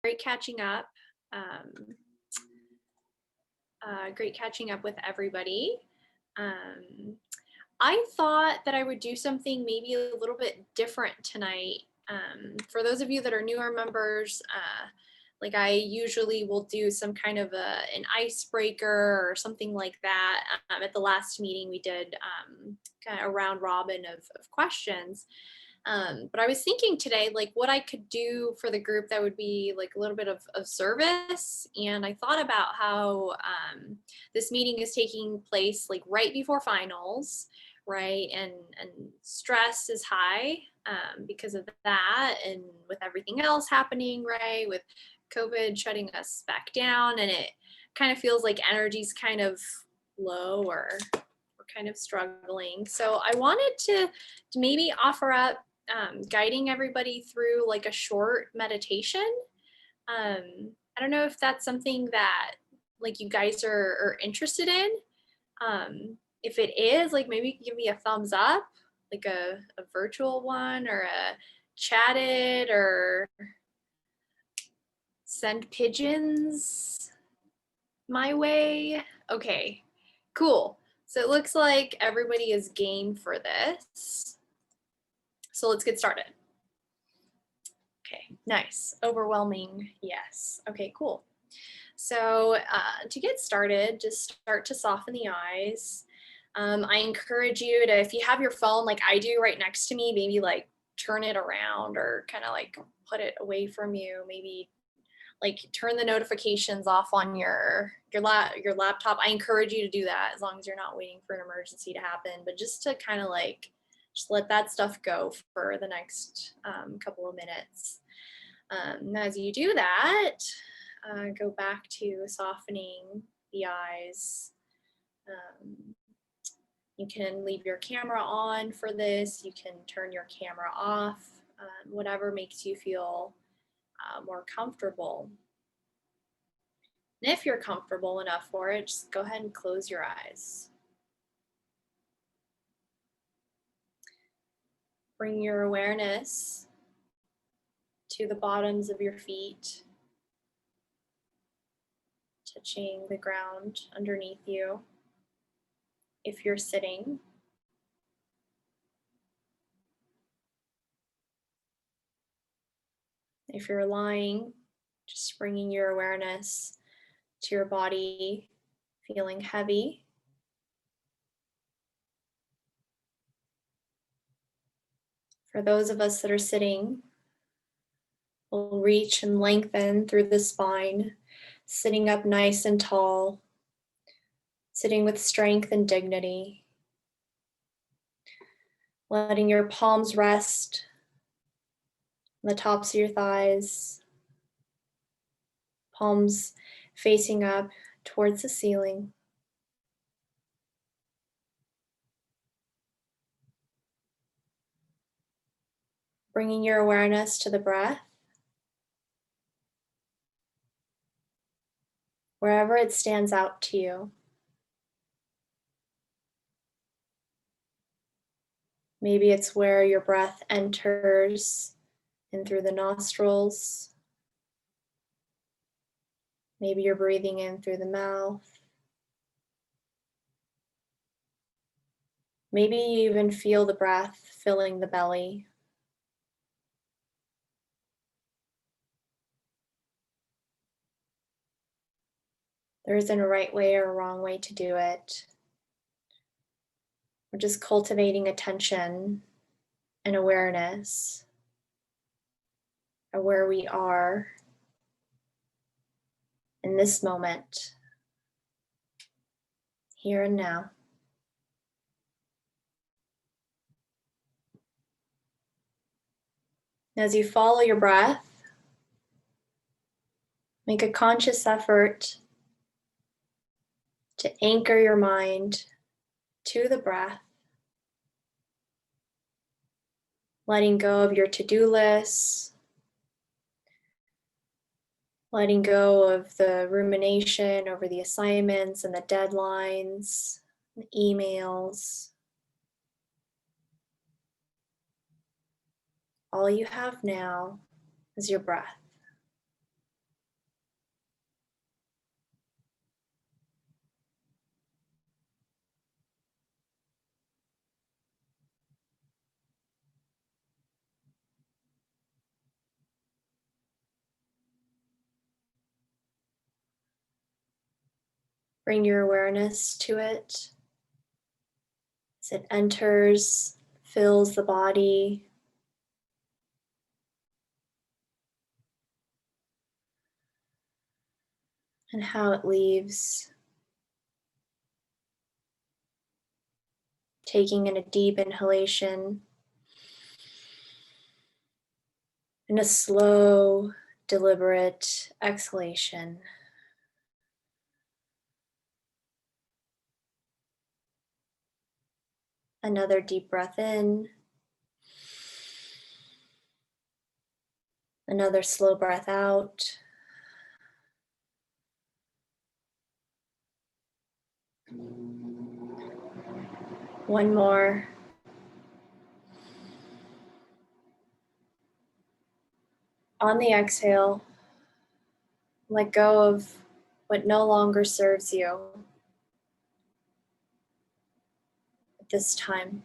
great catching up. Great catching up with everybody. I thought that I would do something maybe a little bit different tonight. For those of you that are newer members, like I usually will do some kind of an icebreaker or something like that. At the last meeting we did kind of a round robin of questions. But I was thinking today, like what I could do for the group that would be like a little bit of service. And I thought about how this meeting is taking place like right before finals, right? And stress is high because of that, and with everything else happening, right? With COVID shutting us back down, and it kind of feels like energy's kind of low, or we're kind of struggling. So I wanted to maybe offer up guiding everybody through like a short meditation. I don't know if that's something that like you guys are interested in. If it is, like maybe you can give me a thumbs up, like a virtual one, or a chatted, or send pigeons my way. Okay, cool. So it looks like everybody is game for this. So let's get started. Okay, nice. Overwhelming, yes. Okay, cool. So to get started, just start to soften the eyes. I encourage you to, if you have your phone like I do right next to me, maybe like turn it around or kind of like put it away from you. Maybe like turn the notifications off on your laptop. I encourage you to do that as long as you're not waiting for an emergency to happen, but just to kind of like just let that stuff go for the next couple of minutes. As you do that, go back to softening the eyes. You can leave your camera on for this. You can turn your camera off, whatever makes you feel more comfortable. And if you're comfortable enough for it, just go ahead and close your eyes. Bring your awareness to the bottoms of your feet, touching the ground underneath you. If you're sitting, if you're lying, just bringing your awareness to your body, feeling heavy. For those of us that are sitting, we'll reach and lengthen through the spine, sitting up nice and tall, sitting with strength and dignity. Letting your palms rest on the tops of your thighs, palms facing up towards the ceiling. Bringing your awareness to the breath, wherever it stands out to you. Maybe it's where your breath enters in through the nostrils. Maybe you're breathing in through the mouth. Maybe you even feel the breath filling the belly. There isn't a right way or a wrong way to do it. We're just cultivating attention and awareness of where we are in this moment, here and now. As you follow your breath, make a conscious effort to anchor your mind to the breath, letting go of your to-do lists, letting go of the rumination over the assignments and the deadlines, the emails. All you have now is your breath. Bring your awareness to it as it enters, fills the body. And how it leaves. Taking in a deep inhalation and a slow, deliberate exhalation. Another deep breath in. Another slow breath out. One more. On the exhale, let go of what no longer serves you at this time.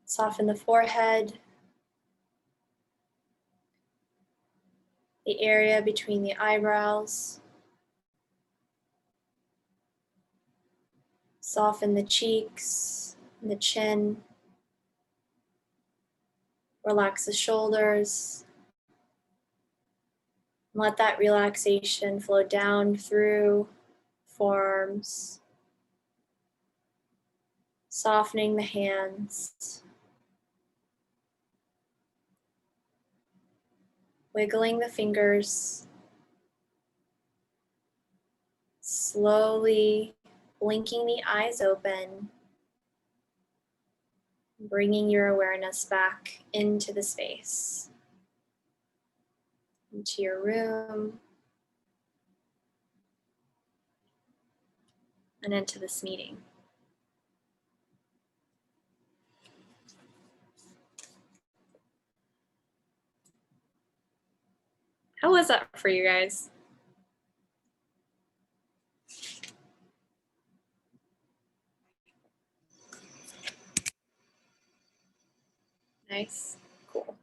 Soften the forehead, the area between the eyebrows. Soften the cheeks and the chin. Relax the shoulders. Let that relaxation flow down through forearms, softening the hands, wiggling the fingers, slowly blinking the eyes open, bringing your awareness back into the space, into your room, and into this meeting. How was that for you guys? Nice, cool.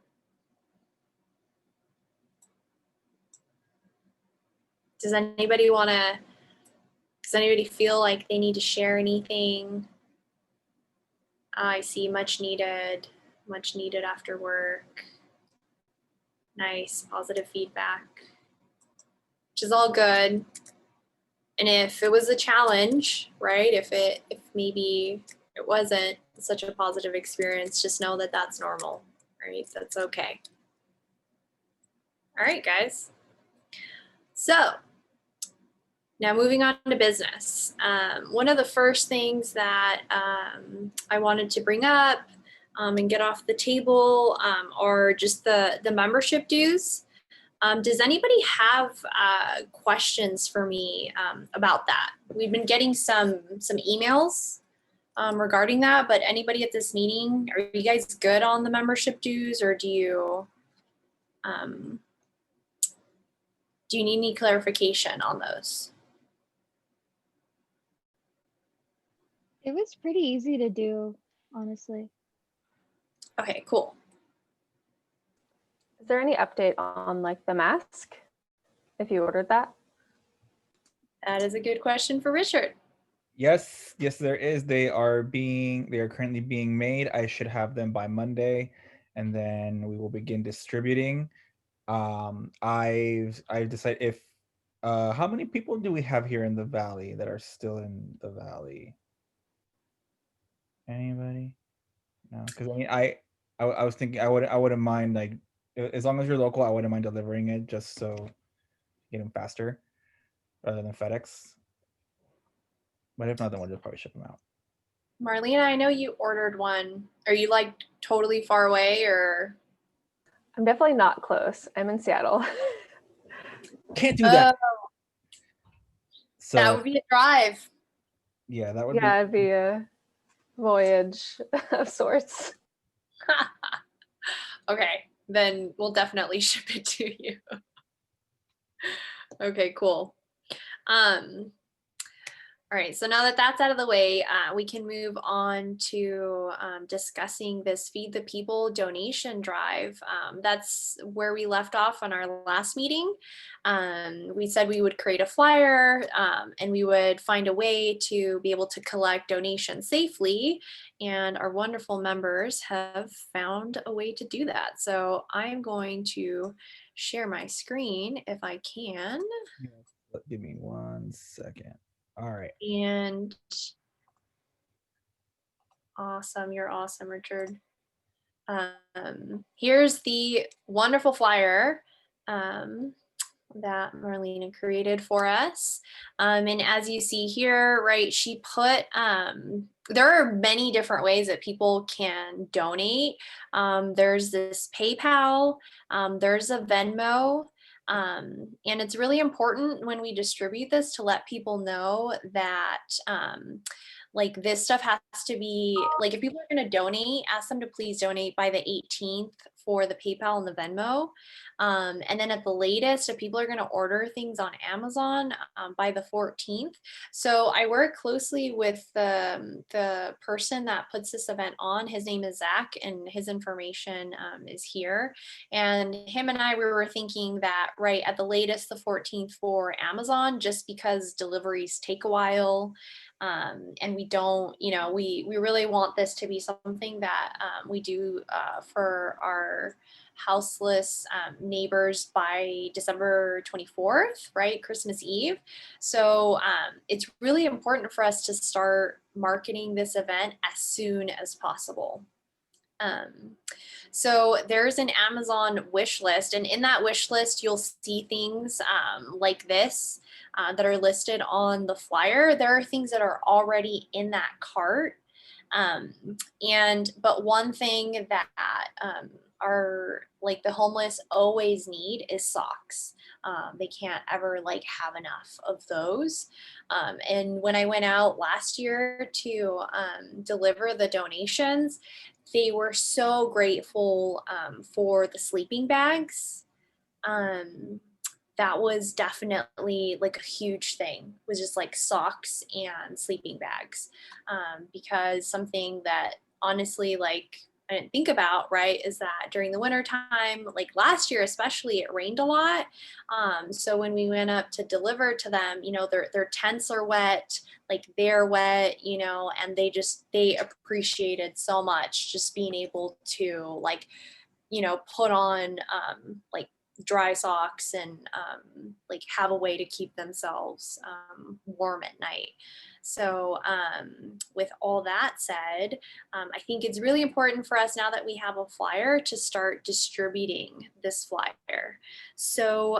Does anybody feel like they need to share anything? I see much needed after work. Nice, positive feedback, which is all good. And if it was a challenge, right? If maybe it wasn't such a positive experience, just know that that's normal, right? That's okay. All right, guys. So now moving on to business. One of the first things that I wanted to bring up and get off the table are just the membership dues. Does anybody have questions for me about that? We've been getting some emails regarding that, but anybody at this meeting, are you guys good on the membership dues, or do you need any clarification on those? It was pretty easy to do, honestly. Okay, cool. Is there any update on like the mask, if you ordered that? That is a good question for Richard. Yes, there is. They are currently being made. I should have them by Monday, and then we will begin distributing. I've decided if how many people do we have here in the valley that are still in the valley? Anybody? No, because I mean, I was thinking I wouldn't mind, like, as long as you're local, I wouldn't mind delivering it just so get them faster rather than FedEx. But if not, then we'll just probably ship them out. Marlena, I know you ordered one. Are you like totally far away, or? I'm definitely not close. I'm in Seattle. Can't do that. So That would be a drive. Yeah, that would Yeah, it'd be a voyage of sorts. Okay, then we'll definitely ship it to you. Okay, cool. All right, so now that that's out of the way, we can move on to discussing this Feed the People donation drive. That's where we left off on our last meeting. We said we would create a flyer and we would find a way to be able to collect donations safely. And our wonderful members have found a way to do that. So I'm going to share my screen if I can. Give me 1 second. All right. And awesome, you're awesome, Richard. Here's the wonderful flyer that Marlena created for us. And as you see here, right, she put, there are many different ways that people can donate. There's this PayPal, there's a Venmo, and it's really important when we distribute this to let people know that like this stuff has to be, like if people are going to donate, ask them to please donate by the 18th for the PayPal and the Venmo. And then at the latest, if people are going to order things on Amazon by the 14th. So I work closely with the person that puts this event on. His name is Zach, and his information is here. And him and I, we were thinking that right at the latest, the 14th for Amazon, just because deliveries take a while. And we don't, you know, we really want this to be something that we do for our houseless neighbors by December 24th, right? Christmas Eve. So it's really important for us to start marketing this event as soon as possible. So there's an Amazon wish list, and in that wish list, you'll see things like this that are listed on the flyer. There are things that are already in that cart. But one thing that are like the homeless always need is socks. They can't ever like have enough of those. And when I went out last year to deliver the donations, they were so grateful for the sleeping bags. That was definitely like a huge thing, was just like socks and sleeping bags. Because something that honestly, like I didn't think about, right, is that during the winter time, like last year especially, it rained a lot. So when we went up to deliver to them, you know, their tents are wet, like they're wet, you know, and they appreciated so much just being able to like, you know, put on like dry socks and like have a way to keep themselves warm at night. So with all that said, I think it's really important for us now that we have a flyer to start distributing this flyer. So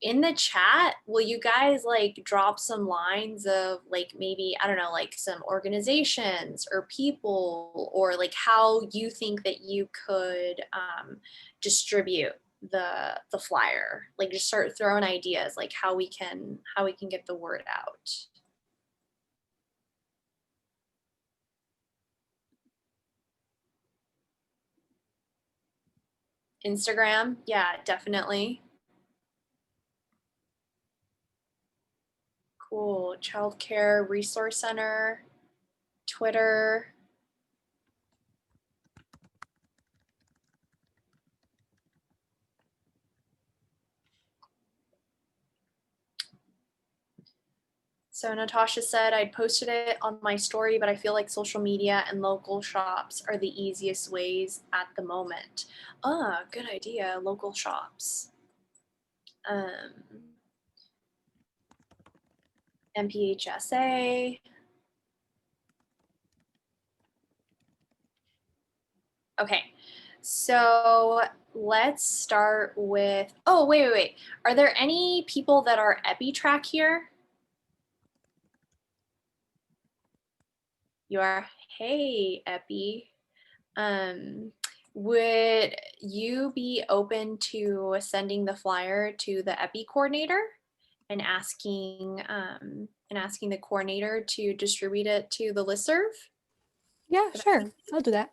in the chat, will you guys like drop some lines of like maybe, I don't know, like some organizations or people, or like how you think that you could distribute the flyer? Like just start throwing ideas like how we can get the word out. Instagram, yeah, definitely. Cool. Childcare Resource Center, Twitter. So Natasha said, I'd posted it on my story, but I feel like social media and local shops are the easiest ways at the moment. Good idea, local shops. MPHSA. Okay, so let's start with, oh, wait. Are there any people that are EpiTrack here? You are, hey, Epi. Would you be open to sending the flyer to the Epi coordinator and asking the coordinator to distribute it to the listserv? Yeah, sure. I'll do that.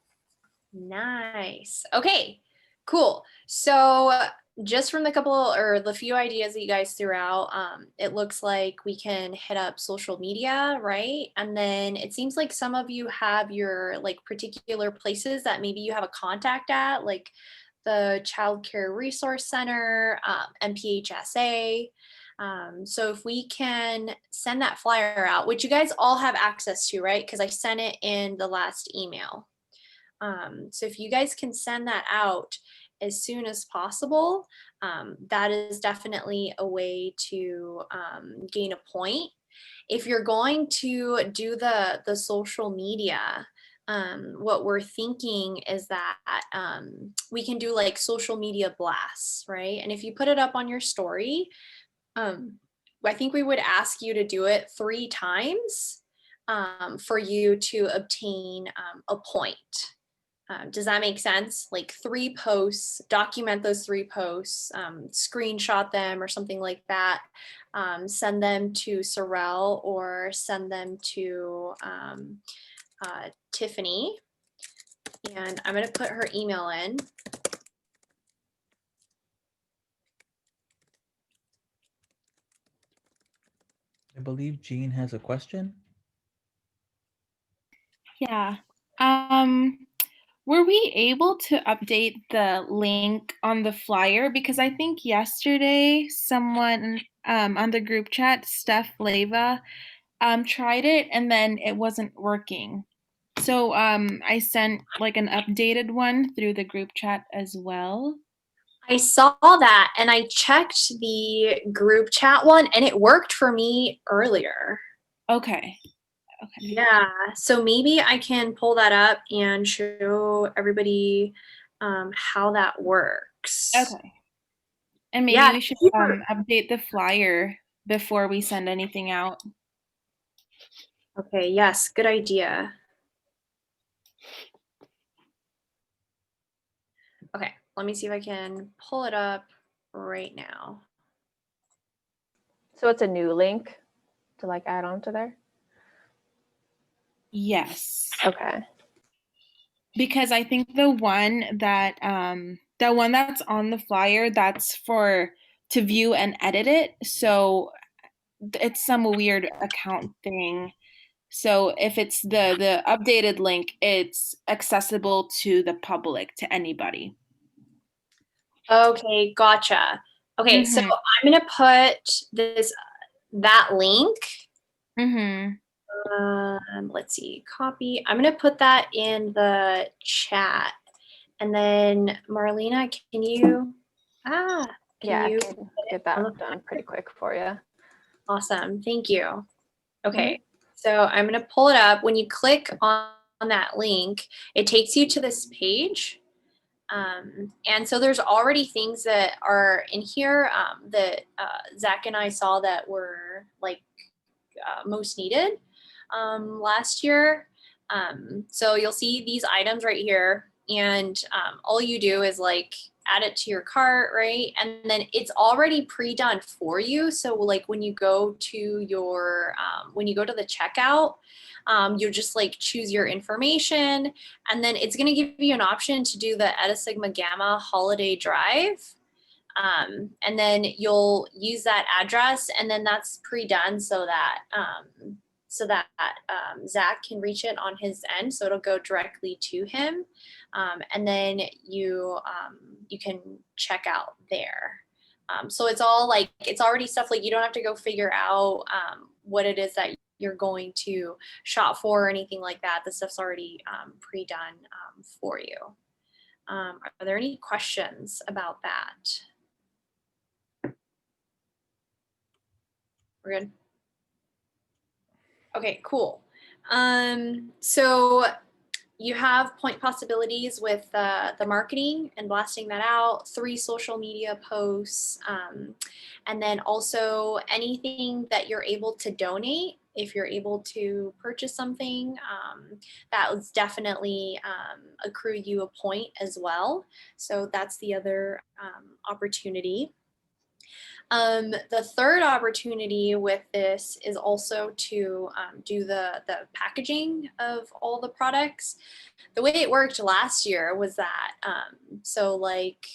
Nice. Okay, cool. So just from the couple or the few ideas that you guys threw out, it looks like we can hit up social media, right? And then it seems like some of you have your like particular places that maybe you have a contact at, like the Child Care Resource Center, MPHSA. So if we can send that flyer out, which you guys all have access to, right? Because I sent it in the last email. So if you guys can send that out as soon as possible, that is definitely a way to gain a point. If you're going to do the social media, what we're thinking is that we can do like social media blasts, right? And if you put it up on your story, I think we would ask you to do it 3 times for you to obtain a point. Does that make sense? Like 3 posts, document those 3 posts, screenshot them or something like that. Send them to Sorrel or send them to Tiffany. And I'm going to put her email in. I believe Jean has a question. Yeah. Were we able to update the link on the flyer? Because I think yesterday someone on the group chat, Steph Leva, tried it and then it wasn't working. So I sent like an updated one through the group chat as well. I saw that and I checked the group chat one and it worked for me earlier. Okay. Yeah, so maybe I can pull that up and show everybody how that works. Okay. And maybe Yeah, we should update the flyer before we send anything out. okay, yes, good idea. Okay, let me see if I can pull it up right now. So it's a new link to like add on to there? Yes. Okay. Because I think the one that's on the flyer, that's for to view and edit it. So it's some weird account thing. So if it's the updated link, it's accessible to the public, to anybody. Okay, gotcha. Okay, so I'm gonna put that link. Let's see, copy. I'm gonna put that in the chat, and then Marlena, can you? Yeah, I can get that done pretty quick for you. Awesome, thank you. Okay, so I'm gonna pull it up. When you click on that link, it takes you to this page. And so there's already things that are in here that Zach and I saw that were like most needed last year. So you'll see these items right here, and all you do is like add it to your cart, right? And then it's already pre-done for you. So like when you go to your when you go to the checkout, you just like choose your information, and then it's going to give you an option to do the Eta Sigma Gamma holiday drive. And then you'll use that address, and then that's pre-done so that Zach can reach it on his end, so it'll go directly to him, and then you can check out there. So it's all like it's already stuff like you don't have to go figure out what it is that you're going to shop for or anything like that. The stuff's already pre-done for you. Are there any questions about that? We're good. Okay, cool. So you have point possibilities with the marketing and blasting that out, 3 social media posts, and then also anything that you're able to donate. If you're able to purchase something, that would definitely accrue you a point as well. So that's the other opportunity. The third opportunity with this is also to do the packaging of all the products. The way it worked last year was that, so like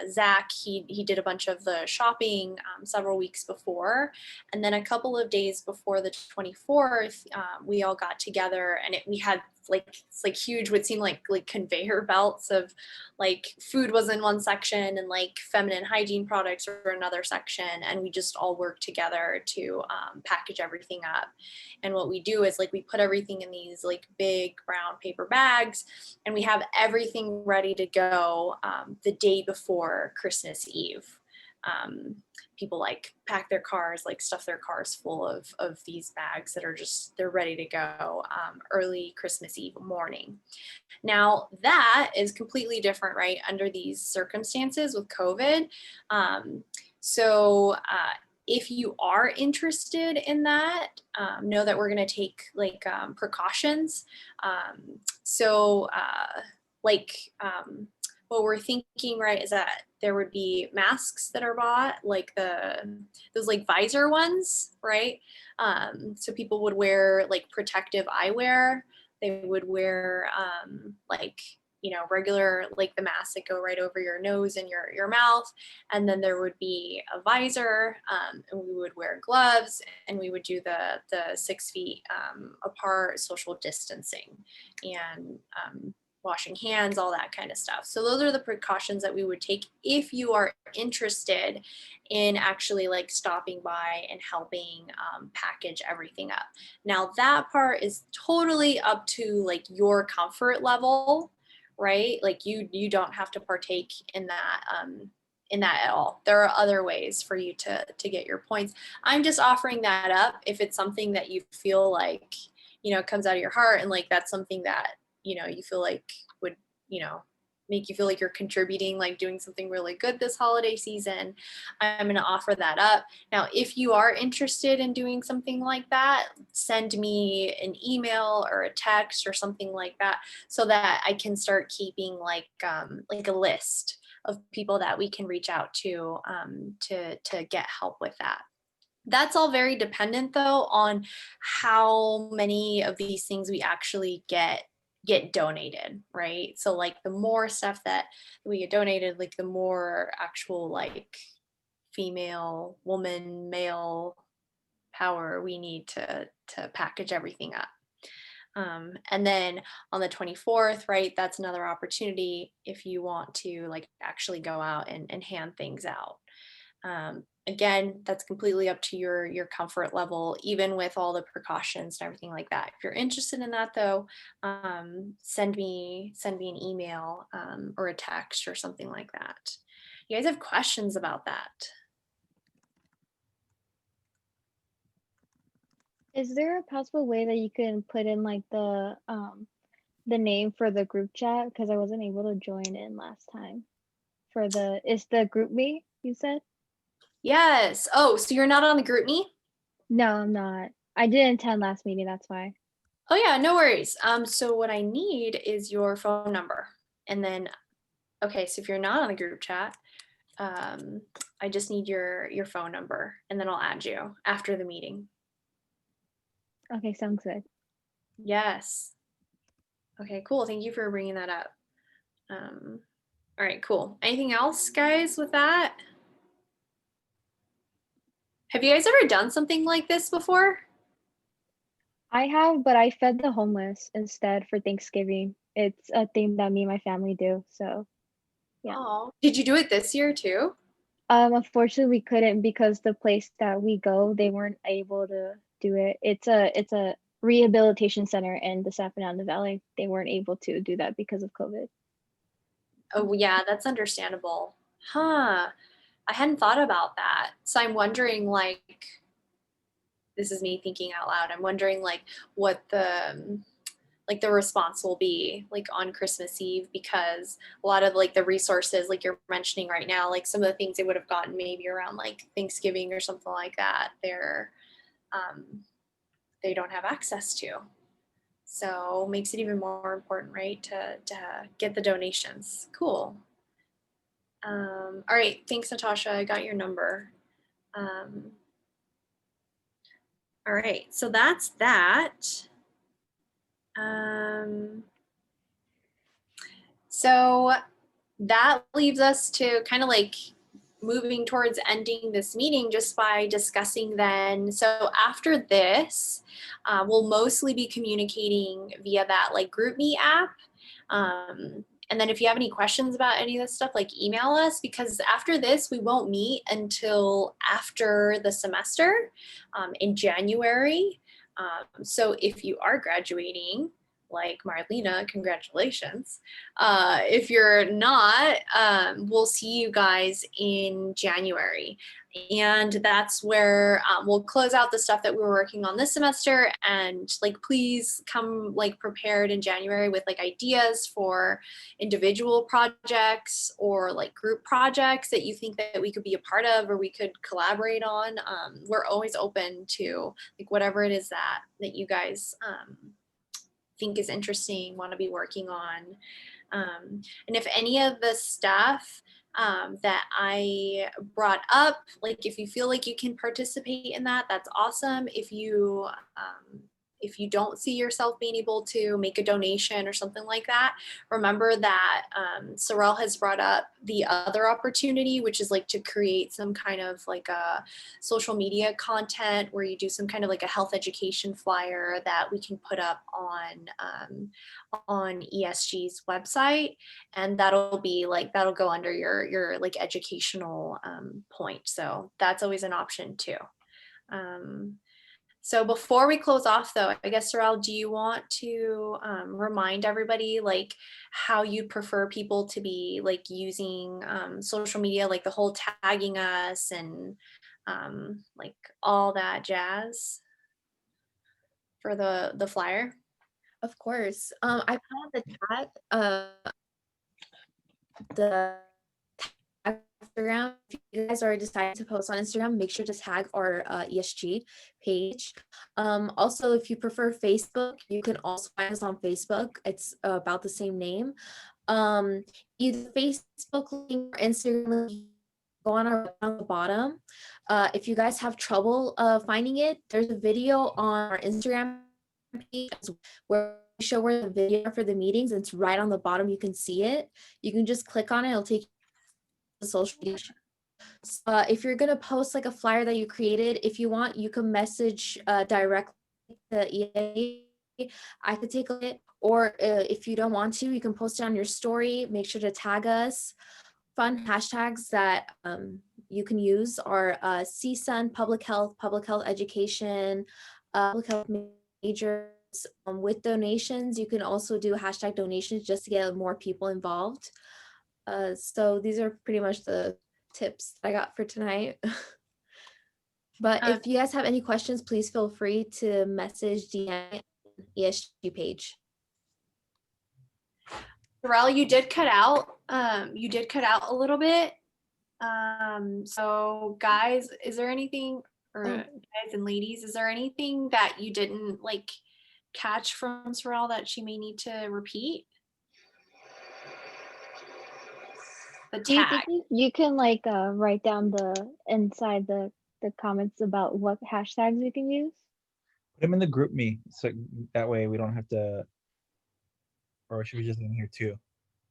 Zach, he did a bunch of the shopping several weeks before. And then a couple of days before the 24th, we all got together and we had it's like huge, what seemed like conveyor belts of like food was in one section and like feminine hygiene products were another section. And we just all worked together to package everything up. And what we do is like we put everything in these like big brown paper bags and we have everything ready to go the day before Christmas Eve. People like pack their cars, like stuff their cars full of these bags that are just, they're ready to go early Christmas Eve morning. Now that is completely different, right? Under these circumstances with COVID. If you are interested in that, know that we're going to take like precautions. What we're thinking, right, is that there would be masks that are bought, like those like visor ones, right? So people would wear like protective eyewear. They would wear regular, like the masks that go right over your nose and your mouth. And then there would be a visor, and we would wear gloves, and we would do the 6 feet apart social distancing and washing hands, all that kind of stuff. So those are the precautions that we would take if you are interested in actually like stopping by and helping package everything up. Now that part is totally up to like your comfort level, right? Like you don't have to partake in that at all. There are other ways for you to get your points. I'm just offering that up if it's something that you feel like, comes out of your heart and like that's something that you feel like would, make you feel like you're contributing, like doing something really good this holiday season. I'm going to offer that up. Now, if you are interested in doing something like that, send me an email or a text or something like that so that I can start keeping like a list of people that we can reach out to get help with that. That's all very dependent though on how many of these things we actually get donated, right? So like the more stuff that we get donated, like the more actual like female, woman, male power we need to package everything up. And then on the 24th, right, that's another opportunity if you want to like actually go out and hand things out. Again, that's completely up to your comfort level, even with all the precautions and everything like that. If you're interested in that though, send me an email or a text or something like that. You guys have questions about that? Is there a possible way that you can put in like the name for the group chat? Because I wasn't able to join in last time. It's the group me, you said? Yes. Oh, so you're not on the group me? No, I'm not. I didn't attend last meeting, that's why. Oh yeah, no worries. So what I need is your phone number. And then, okay, so if you're not on the group chat, I just need your phone number and then I'll add you after the meeting. Okay, sounds good. Yes. Okay, cool. Thank you for bringing that up. All right, cool. Anything else, guys, with that? Have you guys ever done something like this before? I have, but I fed the homeless instead for Thanksgiving. It's a thing that me and my family do, so yeah. Oh, did you do it this year too? Unfortunately we couldn't because the place that we go, they weren't able to do it. It's a rehabilitation center in the San Fernando Valley. They weren't able to do that because of COVID. Oh yeah, that's understandable. Huh. I hadn't thought about that. So I'm wondering like, this is me thinking out loud. I'm wondering like what the response will be like on Christmas Eve, because a lot of like the resources like you're mentioning right now, like some of the things they would have gotten maybe around like Thanksgiving or something like that, they don't have access to. So makes it even more important, right, to get the donations. Cool. All right, thanks, Natasha. I got your number. All right, so that's that. So that leaves us to kind of like moving towards ending this meeting just by discussing then. So after this, we'll mostly be communicating via that like GroupMe app. And then if you have any questions about any of this stuff, like email us, because after this, we won't meet until after the semester in January. So if you are graduating, like Marlena, congratulations. If you're not, we'll see you guys in January. And that's where we'll close out the stuff that we were working on this semester. And like, please come like prepared in January with like ideas for individual projects or like group projects that you think that we could be a part of or we could collaborate on. We're always open to like whatever it is that you guys think is interesting, want to be working on. And if any of the stuff that I brought up, like if you feel like you can participate in that, that's awesome. If you don't see yourself being able to make a donation or something like that, remember that Sorel has brought up the other opportunity, which is like to create some kind of like a social media content where you do some kind of like a health education flyer that we can put up on ESG's website, and that'll be like that'll go under your like educational point. So that's always an option too. So before we close off though, I guess, Sorel, do you want to remind everybody like how you prefer people to be like using social media, like the whole tagging us and like all that jazz for the flyer? Of course. I put on the chat the Instagram. If you guys are deciding to post on Instagram, make sure to tag our ESG page. Also, if you prefer Facebook, you can also find us on Facebook. It's about the same name. Either Facebook link or Instagram link, go on the bottom. If you guys have trouble finding it, there's a video on our Instagram page where we show where the video for the meetings. It's right on the bottom. You can see it. You can just click on it. It'll take you to the social media. If you're gonna post like a flyer that you created, if you want, you can message directly the EA. I could take it, or if you don't want to, you can post it on your story. Make sure to tag us. Fun hashtags that you can use are CSUN, public health education, public health majors. With donations, you can also do hashtag donations just to get more people involved. So these are pretty much the tips I got for tonight. But if you guys have any questions, please feel free to message DM ESG page. Sorel, you did cut out. You did cut out a little bit. So guys, is there anything, or guys and ladies, is there anything that you didn't like catch from Sorel that she may need to repeat? The Do you tag. think you can like write down inside the comments about what hashtags we can use? Put them in the group me, so that way we don't have to, or should we just in here too?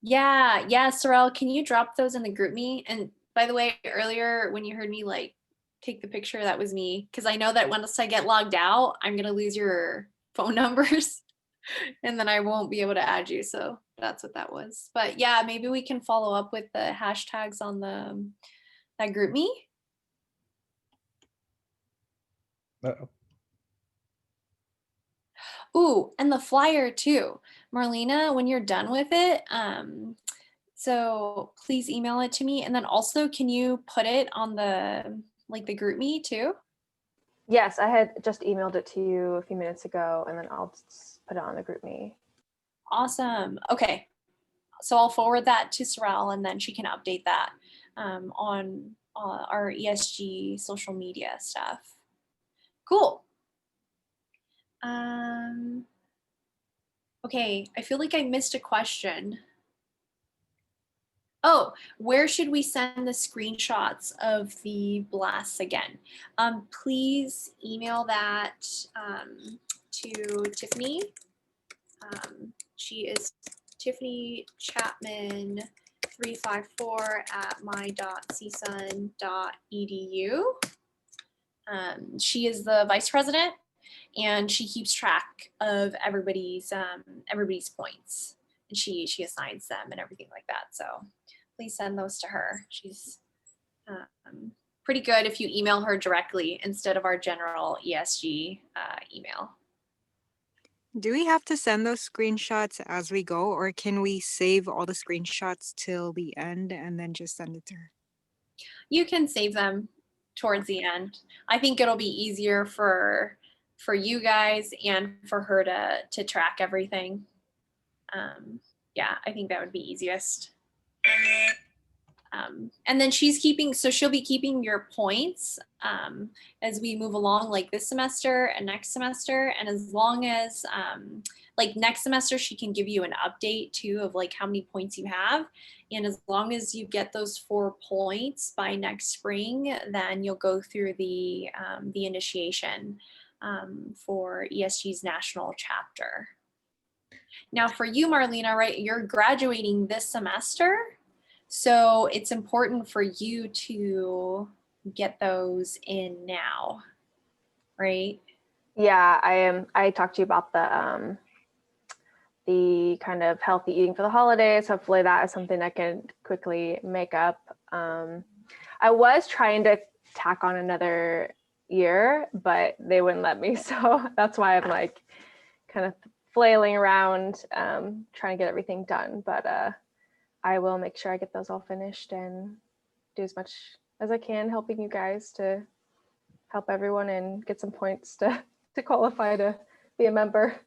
Yeah, Sorel, can you drop those in the group me? And by the way, earlier when you heard me like take the picture, that was me, because I know that once I get logged out, I'm gonna lose your phone numbers and then I won't be able to add you. So that's what that was. But yeah, maybe we can follow up with the hashtags on that group me. Uh-oh. Ooh, and the flyer too. Marlena, when you're done with it, so please email it to me. And then also, can you put it on the group me too? Yes, I had just emailed it to you a few minutes ago, and then I'll just put it on the group me. Awesome. Okay. So I'll forward that to Sorel and then she can update that on our ESG social media stuff. Cool. Okay, I feel like I missed a question. Oh, where should we send the screenshots of the blasts again? Please email that to Tiffany. She is Tiffany Chapman 354@my.csun.edu. She is the vice president, and she keeps track of everybody's points, and she assigns them and everything like that. So please send those to her. She's pretty good if you email her directly instead of our general ESG email. Do we have to send those screenshots as we go, or can we save all the screenshots till the end and then just send it to her? You can save them towards the end. I think it'll be easier for you guys and for her to track everything. Yeah, I think that would be easiest. And then she'll be keeping your points as we move along, like this semester and next semester. And as long as like next semester, she can give you an update too of like how many points you have. And as long as you get those 4 points by next spring, then you'll go through the initiation for ESG's national chapter. Now for you, Marlena, right, you're graduating this semester. So it's important for you to get those in now, right? Yeah, I talked to you about the kind of healthy eating for the holidays. Hopefully that is something I can quickly make up. I was trying to tack on another year, but they wouldn't let me. So that's why I'm like kind of flailing around trying to get everything done. But I will make sure I get those all finished and do as much as I can, helping you guys to help everyone and get some points to qualify to be a member.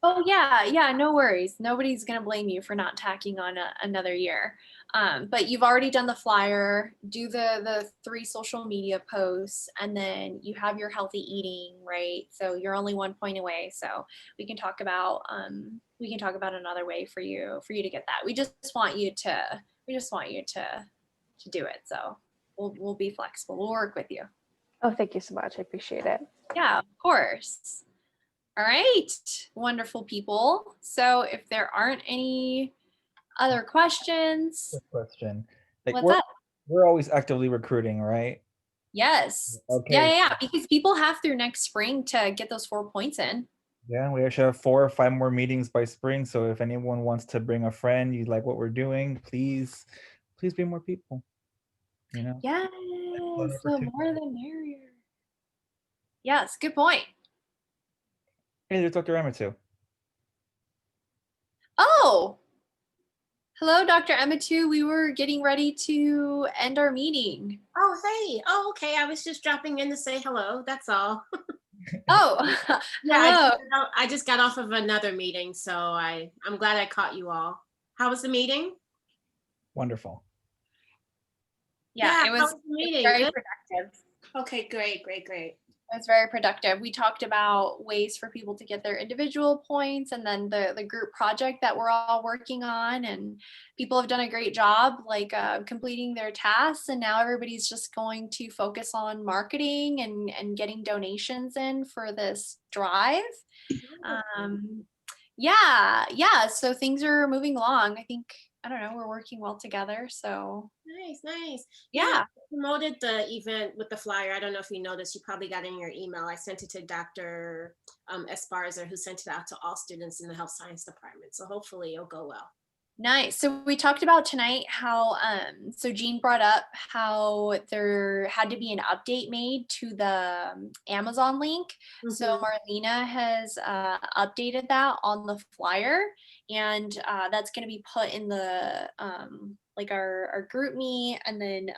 Oh yeah, no worries. Nobody's gonna blame you for not tacking on another year. But you've already done the flyer, do the 3 social media posts, and then you have your healthy eating, right? So you're only 1 point away. So we can talk about another way for you to get that. We just want you to do it. So we'll be flexible. We'll work with you. Oh, thank you so much. I appreciate it. Yeah, of course. All right, wonderful people. So if there aren't any other questions, Quick question. Like what's up? we're always actively recruiting, right? Yes. Okay. Yeah, because people have through next spring to get those 4 points in. Yeah, we should have 4 or 5 more meetings by spring. So if anyone wants to bring a friend, you like what we're doing, please bring more people. You know? Yes, the opportunity. more the merrier. Yes, good point. Hey, there's Dr. Emma too. Oh, hello, Dr. Emmett. We were getting ready to end our meeting. Oh, hey. Oh, okay. I was just dropping in to say hello. That's all. Oh, Yeah, hello. I just got off of another meeting, so I'm glad I caught you all. How was the meeting? Wonderful. Yeah, it how was the meeting? very Good? productive. Okay, great. It was very productive. We talked about ways for people to get their individual points, and then the group project that we're all working on, and people have done a great job like completing their tasks, and now everybody's just going to focus on marketing and getting donations in for this drive. Yeah, so things are moving along. I think, I don't know, we're working well together, so Nice. yeah. I promoted the event with the flyer. I don't know if you noticed, you probably got in your email. I sent it to Dr. Esparza, who sent it out to all students in the health science department. So hopefully it'll go well. Nice. So we talked about tonight how, so Jean brought up how there had to be an update made to the Amazon link. So Marlena has updated that on the flyer, and that's going to be put in the, like our group meet, and then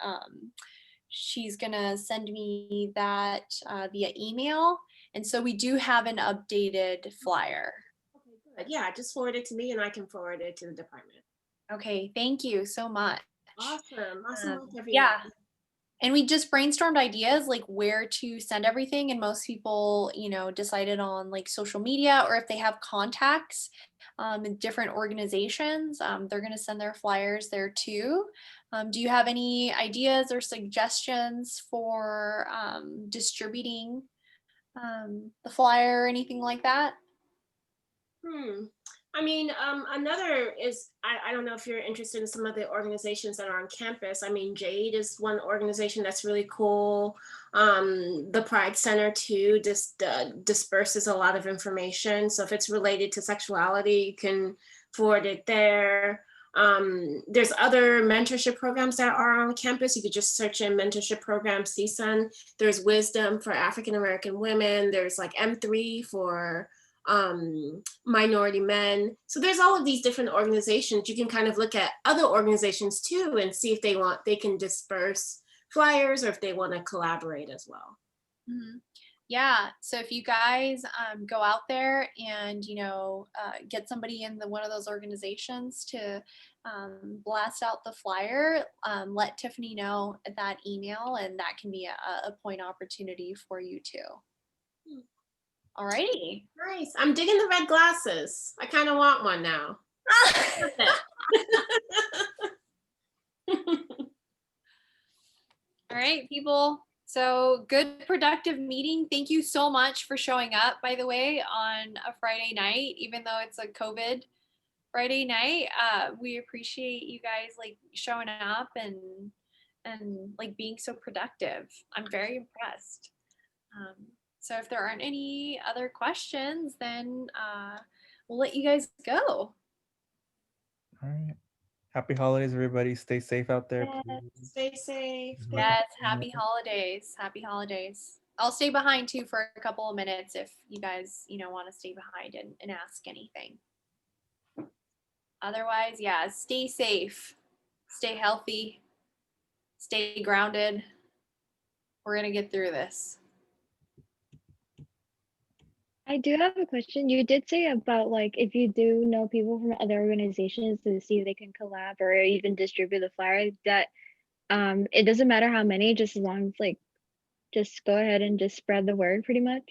she's going to send me that via email. And so we do have an updated flyer. Good. Yeah, just forward it to me and I can forward it to the department. Okay, thank you so much. Awesome work, everyone. Yeah. And we just brainstormed ideas like where to send everything, and most people, decided on like social media, or if they have contacts in different organizations, they're going to send their flyers there too. Do you have any ideas or suggestions for distributing the flyer or anything like that? I mean, another is, I don't know if you're interested in some of the organizations that are on campus. I mean, Jade is one organization that's really cool. The Pride Center too just disperses a lot of information. So if it's related to sexuality, you can forward it there. There's other mentorship programs that are on campus. You could just search in mentorship program CSUN. There's Wisdom for African American women. There's like M3 for minority men. So there's all of these different organizations. You can kind of look at other organizations too and see if they can disperse flyers or if they want to collaborate as well. Mm-hmm. Yeah, so if you guys go out there and get somebody in one of those organizations to blast out the flyer, let Tiffany know at that email, and that can be a point opportunity for you too. Alrighty. Nice. I'm digging the red glasses. I kind of want one now. All right, people. So good, productive meeting. Thank you so much for showing up, by the way, on a Friday night, even though it's a COVID Friday night. We appreciate you guys like showing up and like being so productive. I'm very impressed. So if there aren't any other questions, then we'll let you guys go. All right. Happy holidays, everybody. Stay safe out there. Yes. Stay safe. Yes, happy holidays. Happy holidays. I'll stay behind too for a couple of minutes if you guys, want to stay behind and ask anything. Otherwise, yeah, stay safe, stay healthy, stay grounded. We're going to get through this. I do have a question. You did say about like if you do know people from other organizations to see if they can collab or even distribute the flyer, that it doesn't matter how many, just as long as like just go ahead and just spread the word pretty much.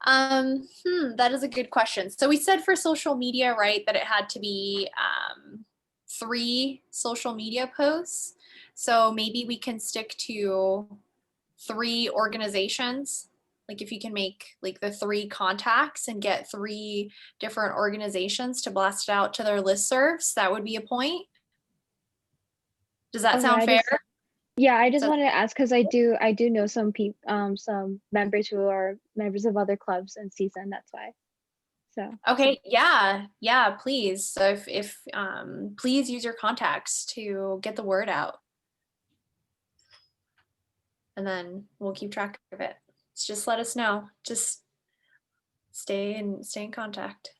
That is a good question. So we said for social media, right, that it had to be 3 social media posts. So maybe we can stick to 3 organizations. Like if you can make like the 3 contacts and get 3 different organizations to blast it out to their listservs, that would be a point. Does that sound fair? I just wanted to ask because I do know some people, some members who are members of other clubs in CSUN. That's why. So. Okay. Yeah. Please. So if please use your contacts to get the word out, and then we'll keep track of it. Just let us know. Just stay in contact.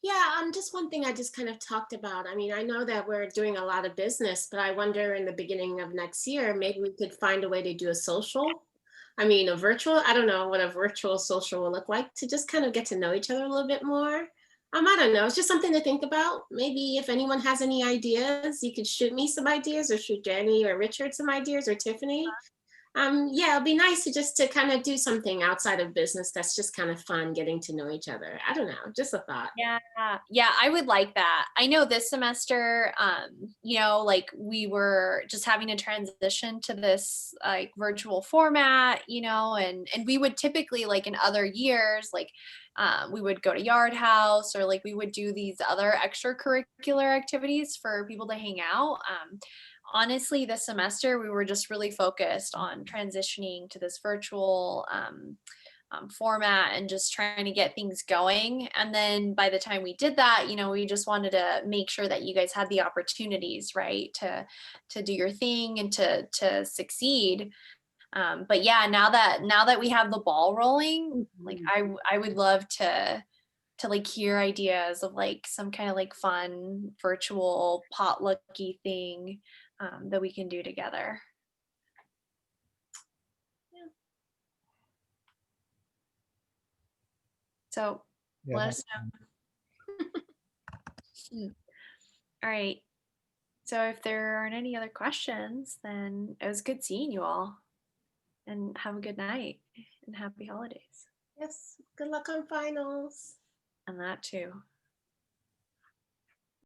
Yeah, just one thing I just kind of talked about. I mean, I know that we're doing a lot of business, but I wonder in the beginning of next year, maybe we could find a way to do a social. I mean, a virtual, I don't know what a virtual social will look like, to just kind of get to know each other a little bit more. I don't know. It's just something to think about. Maybe if anyone has any ideas, you could shoot me some ideas, or shoot Jenny or Richard some ideas, or Tiffany. Yeah, it'd be nice to kind of do something outside of business that's just kind of fun, getting to know each other. I don't know, just a thought. Yeah, I would like that. I know this semester, like we were just having to transition to this like virtual format, and we would typically, like in other years, like we would go to Yard House, or like we would do these other extracurricular activities for people to hang out. Honestly, this semester we were just really focused on transitioning to this virtual format and just trying to get things going. And then by the time we did that, we just wanted to make sure that you guys had the opportunities, right, to do your thing and to succeed. But yeah, now that we have the ball rolling, like I would love to like hear ideas of like some kind of like fun virtual potlucky thing that we can do together. So let us know. All right. So if there aren't any other questions, then it was good seeing you all, and have a good night and happy holidays. Yes. Good luck on finals. And that too.